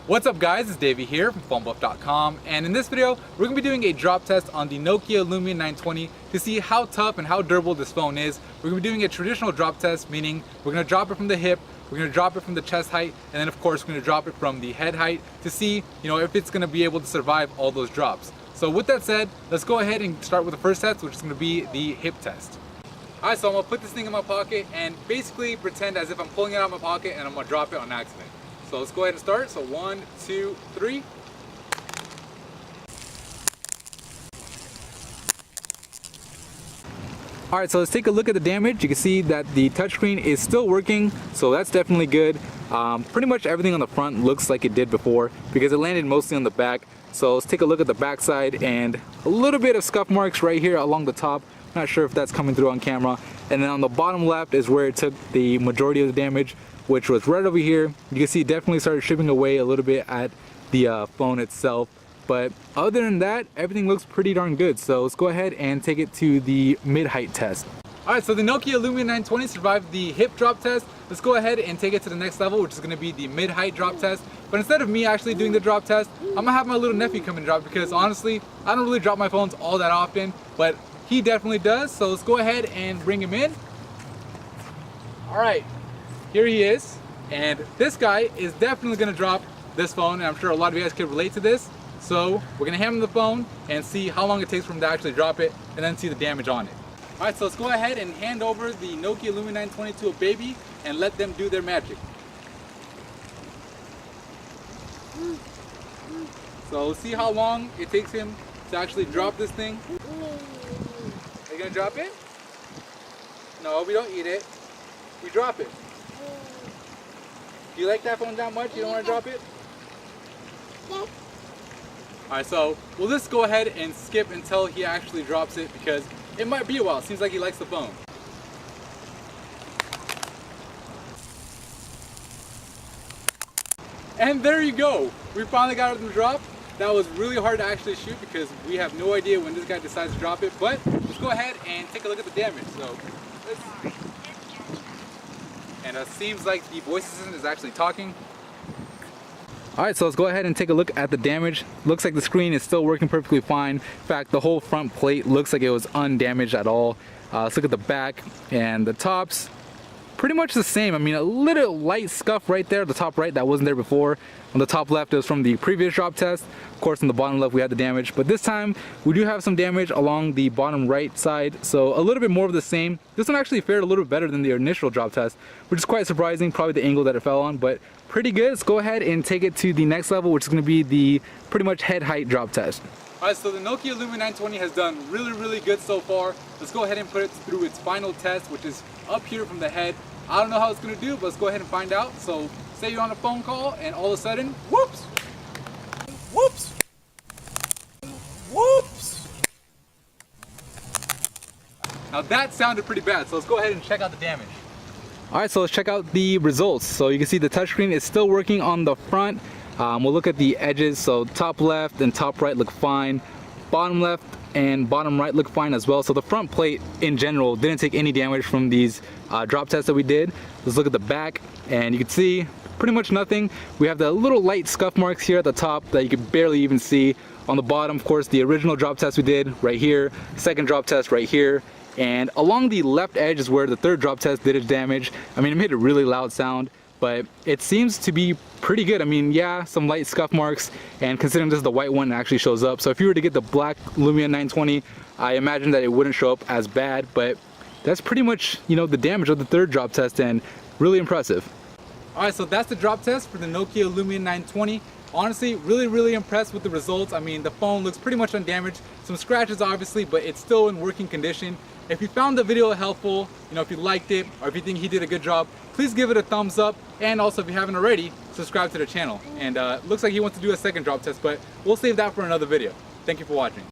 What's up guys, it's Davey here from PhoneBuff.com, and in this video we're going to be doing a drop test on the Nokia Lumia 920 to see how tough and how durable this phone is. We're going to be doing a traditional drop test, meaning we're going to drop it from the hip, we're going to drop it from the chest height, and then of course we're going to drop it from the head height to see if it's going to be able to survive all those drops. So with that said, let's go ahead and start with the first test, which is going to be the hip test. Alright, so I'm going to put this thing in my pocket and basically pretend as if I'm pulling it out of my pocket and I'm going to drop it on accident. So let's go ahead and start. So 1, 2, 3. Alright, so let's take a look at the damage. You can see that the touchscreen is still working, so that's definitely good. Pretty much everything on the front looks like it did before because it landed mostly on the back. So let's take a look at the back side, and a little bit of scuff marks right here along the top. Not sure if that's coming through on camera. And then on the bottom left is where it took the majority of the damage, which was right over here. You can see it definitely started chipping away a little bit at the phone itself. But other than that, everything looks pretty darn good. So let's go ahead and take it to the mid-height test. Alright, so the Nokia Lumia 920 survived the hip drop test. Let's go ahead and take it to the next level, which is going to be the mid-height drop test. But instead of me actually doing the drop test, I'm going to have my little nephew come and drop, because honestly, I don't really drop my phones all that often, but he definitely does. So let's go ahead and bring him in. Alright, here he is. And this guy is definitely going to drop this phone, and I'm sure a lot of you guys can relate to this. So we're going to hand him the phone and see how long it takes for him to actually drop it, and then see the damage on it. Alright, so let's go ahead and hand over the Nokia Lumia 920 to a baby and let them do their magic. So let's see how long it takes him to actually drop this thing. Are you going to drop it? No, we don't eat it. We drop it. Do you like that phone that much? You don't want to drop it? Alright, so we'll just go ahead and skip until he actually drops it, because it might be a while. Seems like he likes the phone. And there you go. We finally got it to drop. That was really hard to actually shoot because we have no idea when this guy decides to drop it. But let's go ahead and take a look at the damage. So, and it seems like the voice assistant is actually talking. Alright, so let's go ahead and take a look at the damage. Looks like the screen is still working perfectly fine. In fact, the whole front plate looks like it was undamaged at all. Let's look at the back and the tops. Pretty much the same. I mean, a little light scuff right there, the top right, that wasn't there before. On the top left, it was from the previous drop test. Of course, on the bottom left, we had the damage. But this time, we do have some damage along the bottom right side. So a little bit more of the same. This one actually fared a little bit better than the initial drop test, which is quite surprising, probably the angle that it fell on, but pretty good. Let's go ahead and take it to the next level, which is going to be the pretty much head height drop test. Alright, so the Nokia Lumia 920 has done really good so far. Let's go ahead and put it through its final test, which is up here from the head. I don't know how it's going to do, but let's go ahead and find out. So say you're on a phone call and all of a sudden, whoops, whoops, whoops. Now that sounded pretty bad, so let's go ahead and check out the damage. Alright, so let's check out the results. So you can see the touchscreen is still working on the front. We'll look at the edges. So top left and top right look fine. Bottom left and bottom right look fine as well. So the front plate in general didn't take any damage from these drop tests that we did. Let's look at the back, and you can see pretty much nothing. We have the little light scuff marks here at the top that you can barely even see. On the bottom, of course, the original drop test we did right here, second drop test right here, and along the left edge is where the third drop test did its damage. I mean, it made a really loud sound, but it seems to be pretty good. I mean, yeah, some light scuff marks, and considering this is the white one, it actually shows up. So if you were to get the black Lumia 920, I imagine that it wouldn't show up as bad, but that's pretty much, the damage of the third drop test, and really impressive. Alright, so that's the drop test for the Nokia Lumia 920. Honestly, really impressed with the results. I mean, the phone looks pretty much undamaged. Some scratches obviously, but it's still in working condition. If you found the video helpful, if you liked it, or if you think he did a good job, please give it a thumbs up. And also, if you haven't already, subscribe to the channel. And looks like he wants to do a second drop test, but we'll save that for another video. Thank you for watching.